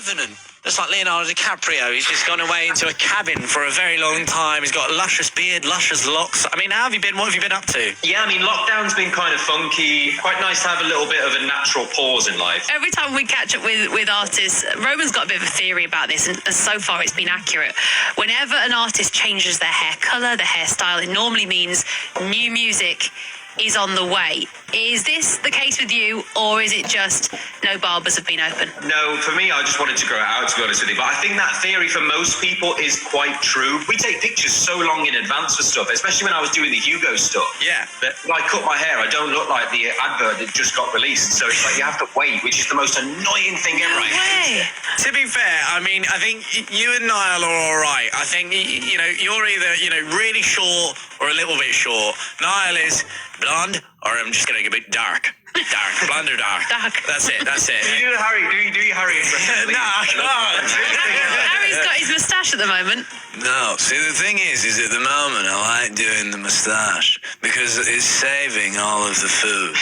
Revenant. That's like Leonardo DiCaprio. He's just gone away into a cabin for a very long time. He's got a luscious beard, luscious locks. I mean, how have you been? What have you been up to? Yeah, I mean, lockdown's been kind of funky. Quite nice to have a little bit of a natural pause in life. Every time we catch up with artists, Roman's got a bit of a theory about this, and so far it's been accurate. Whenever an artist changes their hair colour, their hairstyle, it normally means new music is on the way. Is this the case with you, or is it just no barbers have been open? No, for me, I just wanted to grow it out, to be honest with you. But I think that theory for most people is quite true. We take pictures so long in advance for stuff, especially when I was doing the Hugo stuff. Yeah. That when I cut my hair, I don't look like the advert that just got released. So it's like you have to wait, which is the most annoying thing ever. To be fair, I mean, I think you and Niall are all right. I think, you're either, really short or a little bit short. Niall is blonde, or I'm just going to go a bit dark. Dark, blonde or dark? Dark. That's it. Do you do Harry? Do you Harry impression? No, I can't. Harry's got his moustache at the moment. No, see, the thing is at the moment I like doing the moustache because it's saving all of the food.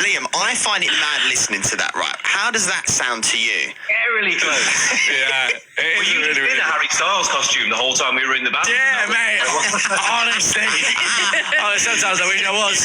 Liam, I find it mad listening to that, right? How does that sound to you? Really close. Yeah. Well, you just been a Harry Styles costume the whole time we were in the band. Yeah, mate. Honestly. Sometimes I wish I was.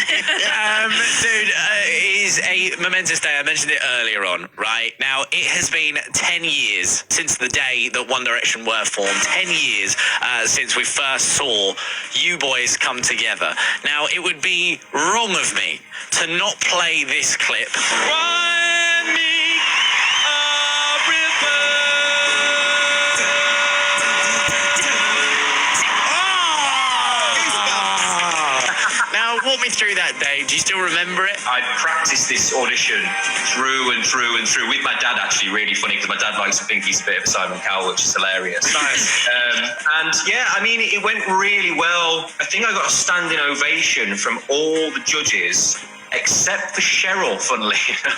Dude, it is a momentous day. I mentioned it earlier on, right? Now, it has been 10 years since the day that One Direction were formed. 10 years since we first saw you boys come together. Now, it would be wrong of me to not play this clip. Find me a river. Now, walk me through that day. Do you still remember it? I practiced this audition through and through and through with my dad, actually, really funny, because my dad likes to think he's a bit of a Simon Cowell, which is hilarious. Nice. And yeah, I mean, it went really well. I think I got a standing ovation from all the judges, except for Cheryl, funnily enough.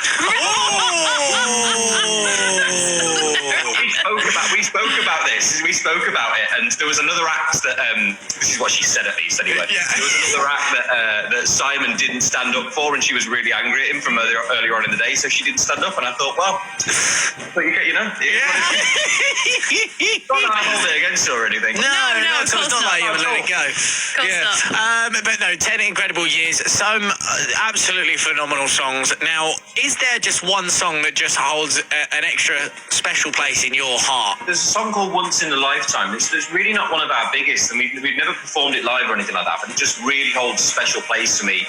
We spoke about it, and there was another act that, this is what she said at least anyway, Yeah. there was another act that Simon didn't stand up for, and she was really angry at him from earlier on in the day, so she didn't stand up, and I thought, well, but you know, not that I hold it against her or anything. No, of it's course not like you would let it go. Not. But no, 10 incredible years, some absolutely phenomenal songs. Now, is there just one song that just holds an extra special place in your heart? There's a song called Once in a Lifetime. It's really not one of our biggest, and we've never performed it live or anything like that, but it just really holds a special place to me.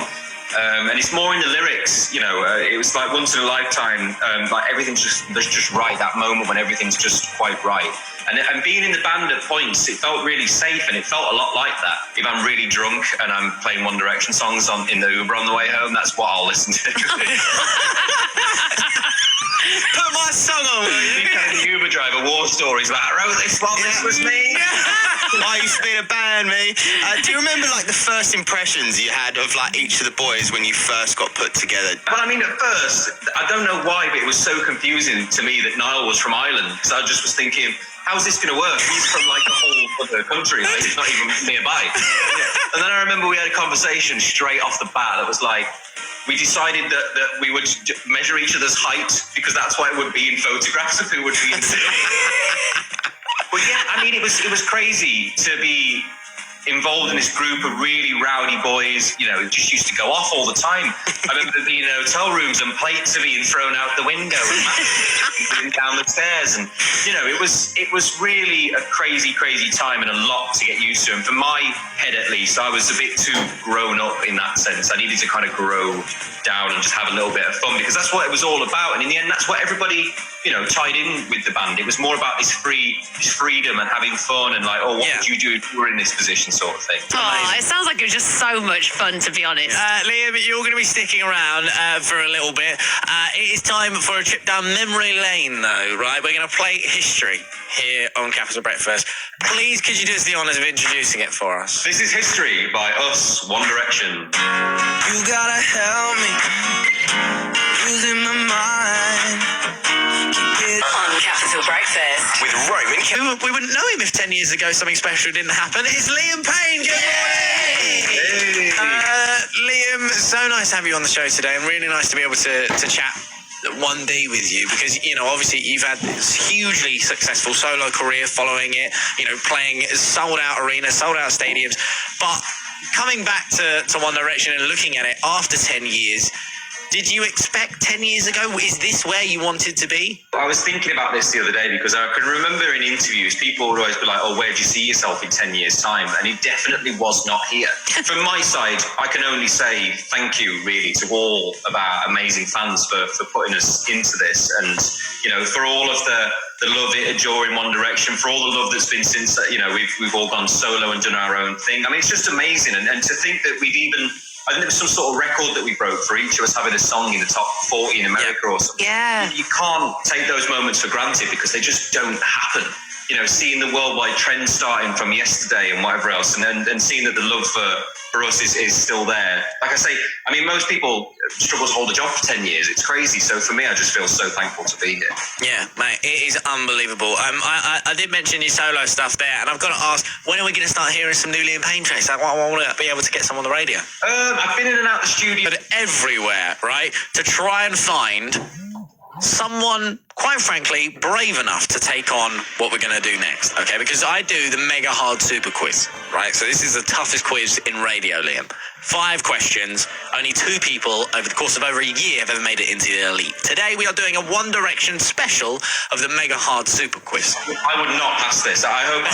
And it's more in the lyrics, it was like once in a lifetime, like everything's just right, that moment when everything's just quite right. And being in the band at points, it felt really safe, and it felt a lot like that. If I'm really drunk and I'm playing One Direction songs in the Uber on the way home, that's what I'll listen to. Put my song on, will you? You telling the Uber driver war stories like, I wrote this one, this was me. I used to be in a band, me. Do you remember like the first impressions you had of like each of the boys when you first got put together? Well, I mean, at first, I don't know why, but it was so confusing to me that Niall was from Ireland, because I just was thinking, how's this going to work? He's from like a whole other country, like he's not even nearby. And then I remember we had a conversation straight off the bat that was like, we decided that we would measure each other's height, because that's what it would be in photographs of who would be in the But yeah, I mean, it was crazy to be involved in this group of really rowdy boys, it just used to go off all the time. I remember being in hotel rooms and plates are being thrown out the window and down the stairs, and it was really a crazy time and a lot to get used to. And for my head, at least, I was a bit too grown up in that sense. I needed to kind of grow down and just have a little bit of fun, because that's what it was all about. And in the end, that's what everybody tied in with the band. It was more about this freedom and having fun and like, what would you do if you were in this position, sort of thing. Oh, it sounds like it was just so much fun, to be honest. Liam, you're going to be sticking around for a little bit. It is time for a trip down memory lane, though, right? We're going to play history here on Capital Breakfast. Please, could you do us the honours of introducing it for us? This is History by us, One Direction. You gotta help me, losing my mind. On Capital Breakfast. With Roman. We wouldn't know him if 10 years ago something special didn't happen. It's Liam Payne. Good morning. Hey. Liam, so nice to have you on the show today, and really nice to be able to chat 1D with you because, you know, obviously you've had this hugely successful solo career following it, you know, playing sold out arenas, sold out stadiums. But coming back to One Direction and looking at it after 10 years, did you expect 10 years ago? Is this where you wanted to be? I was thinking about this the other day because I can remember in interviews, people would always be like, oh, where do you see yourself in 10 years' time? And it definitely was not here. From my side, I can only say thank you, really, to all of our amazing fans for putting us into this. And, you know, for all of the love it adoring One Direction, for all the love that's been since, you know, we've all gone solo and done our own thing. I mean, it's just amazing. And to think that we've even... I think there was some sort of record that we broke for each of us having a song in the top 40 in America or something. Yeah. You can't take those moments for granted because they just don't happen. You know, seeing the worldwide trend starting from yesterday and whatever else, and seeing that the love for us is still there. Like I say, I mean, most people struggle to hold a job for 10 years. It's crazy. So for me, I just feel so thankful to be here. Yeah, mate, it is unbelievable. I did mention your solo stuff there, and I've got to ask, when are we going to start hearing some new Liam Payne tracks? I want to be able to get some on the radio. I've been in and out the studio. But everywhere, right, to try and find someone, quite frankly, brave enough to take on what we're going to do next, okay? Because I do the mega hard super quiz, right? So this is the toughest quiz in radio, Liam. 5 questions. Only 2 people over the course of over a year have ever made it into the elite. Today we are doing a One Direction special of the mega hard super quiz. I would not pass this. I hope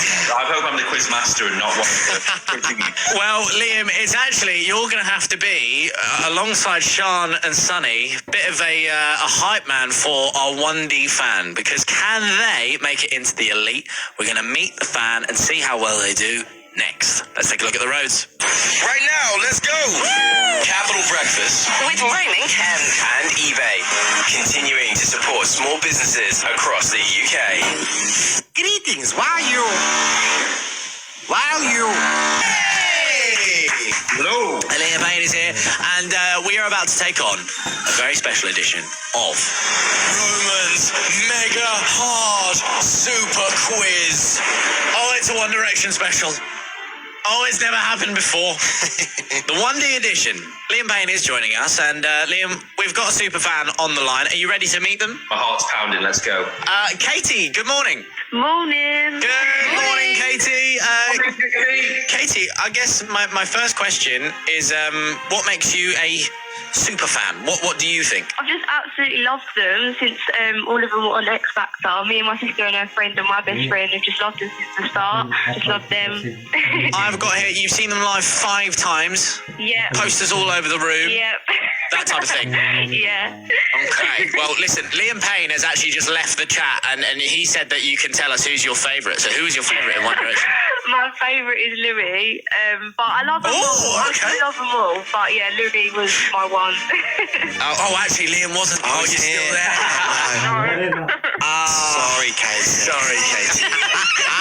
I'm the quiz master and not one of the... Well, Liam, it's actually, you're going to have to be, alongside Sean and Sonny, bit of a hype man for our 1D fan, because can they make it into the elite? We're going to meet the fan and see how well they do next. Let's take a look at the roads. Right now, let's go! Capital Breakfast With Roman Ken. and eBay. Continuing to support small businesses across the UK. Greetings, why you? Hey! Hello. Liam Payne is here, and we are about to take on a very special edition of Roman's mega hard super quiz. Oh, it's a One Direction special. Oh, it's never happened before. The 1D edition. Liam Payne is joining us, and Liam, we've got a super fan on the line. Are you ready to meet them? My heart's pounding. Let's go. Katie, good morning. Morning. Good morning, Katie. Katie, I guess my first question is, what makes you a super fan? What do you think? I've just absolutely loved them since all of them were on X Factor. Me and my sister and her friend and my best friend have just loved them since the start. Just loved them. I've got here, you've seen them live 5 times. Yeah. Posters all over the room. Yep. That type of thing. Yeah. Okay. Well, listen, Liam Payne has actually just left the chat, and he said that you can tell us who's your favourite. So who is your favourite in One Direction? My favourite is Louis, but I love them all. Okay. I love them all, but yeah, Louis was my one. Actually, Liam wasn't. Oh, you're still there. Sorry, Katie. Sorry, Katie.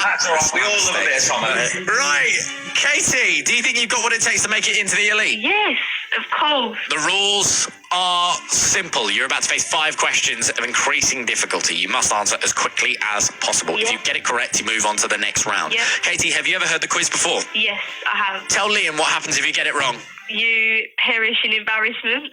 That's all right. We all love a bit of Tom. Right, Katie, do you think you've got what it takes to make it into the elite? Yes, of course. The rules are simple. You're about to face 5 questions of increasing difficulty. You must answer as quickly as possible. If Yeah. you get it correct, you move on to the next round. Yeah. Katie, have you ever heard the quiz before? Yes, I have. Tell Liam what happens if you get it wrong. You perish in embarrassment.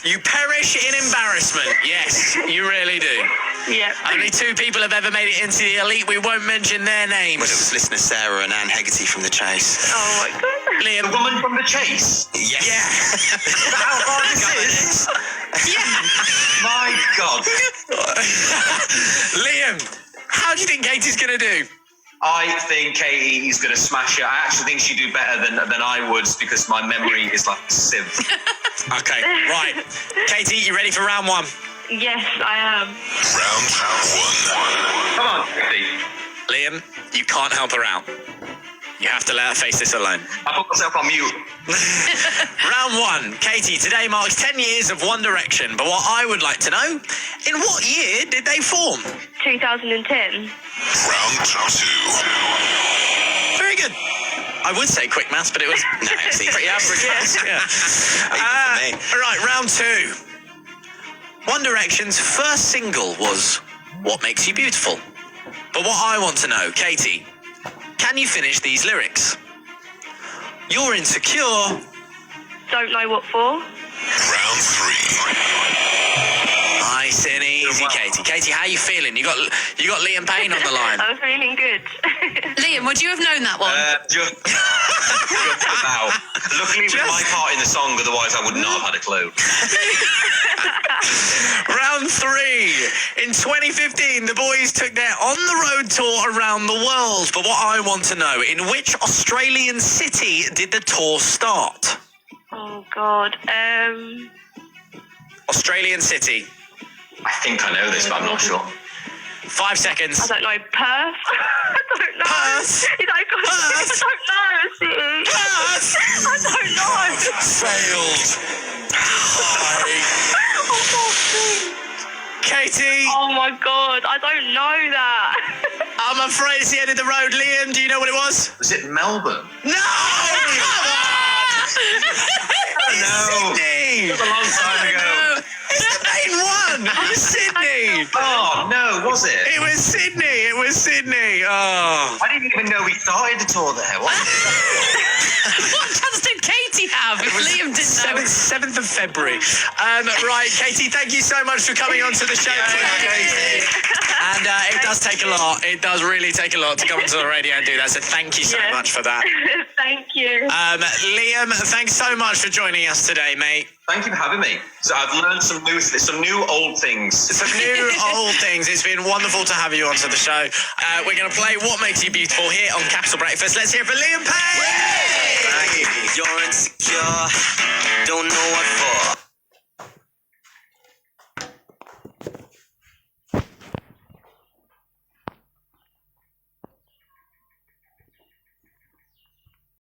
You perish in embarrassment. Yes, you really do. Yep. Only 2 people have ever made it into the elite. We won't mention their names. Well, it was listener Sarah and Anne Hegarty from The Chase. Oh my god. The Liam. woman from the Chase. Yes. Yeah. How hard this is? My God. Liam, how do you think Katie's going to do? I think Katie is going to smash it. I actually think she'd do better than I would because my memory is like a sieve. Okay, right. Katie, you ready for round 1? Yes, I am. Come on, Katie. Liam, you can't help her out. You have to let her face this alone. I put myself on mute. Round 1. Katie, today marks 10 years of One Direction, but what I would like to know, in what year did they form? 2010. Very good. I would say quick maths, but it was pretty average. Yeah. Right, round 2. One Direction's first single was What Makes You Beautiful. But what I want to know, Katie, can you finish these lyrics? You're insecure. Don't know what for. I Nice and easy, Katie. Katie, how you feeling? You got Liam Payne on the line. I'm feeling good. Liam, would you have known that one? Just about. Luckily, it was my part in the song, otherwise I would not have had a clue. Round 3. In 2015, the boys took their on-the-road tour around the world. But what I want to know, in which Australian city did the tour start? Oh, God. Australian city. I think I know this, but I'm not sure. 5 seconds. I don't know. Perth? I don't know. Perth? Is that good? Perth? I don't know. City. Perth? I don't know. Failed. Oh, Katie, oh my God. I don't know that. I'm afraid it's the end of the road. Liam, do you know what it was? Was it Melbourne? No! Come on! No. Sydney! It was a long time ago. It's the main one! It was Sydney! Oh, no, was it? It was Sydney! It was Sydney! Oh. I didn't even know we started the tour there. What? What chance did Katie have if Liam didn't know? 7th of February. Right, Katie, thank you so much for coming onto the show today. And it does take a lot. It does really take a lot to come onto the radio and do that. So thank you so much for that. Thank you. Liam, thanks so much for joining us today, mate. Thank you for having me. So I've learned some new old things. Some new old things. It's been wonderful to have you onto the show. We're going to play What Makes You Beautiful here on Capital Breakfast. Let's hear it for Liam Payne. You're insecure.